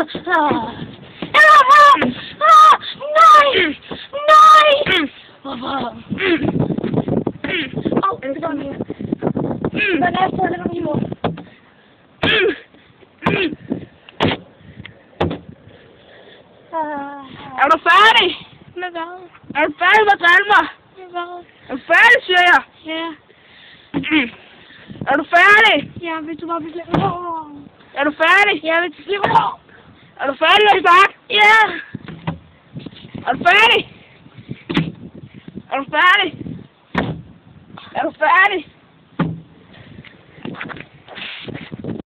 Nej! Nej! Hvorfor? Det var mere. Hvordan er det, der var Er du færdig? Med hvad? Er du færdig med at drille mig? Med hvad? Er du færdig, siger jeg? Ja. Er du færdig? Ja, hvis du bare beslutter. Er du færdig? Ja, hvis du beslutter. Er du færdig, har jeg sagt? Ja. Er du færdig? Er du færdig? Er du færdig?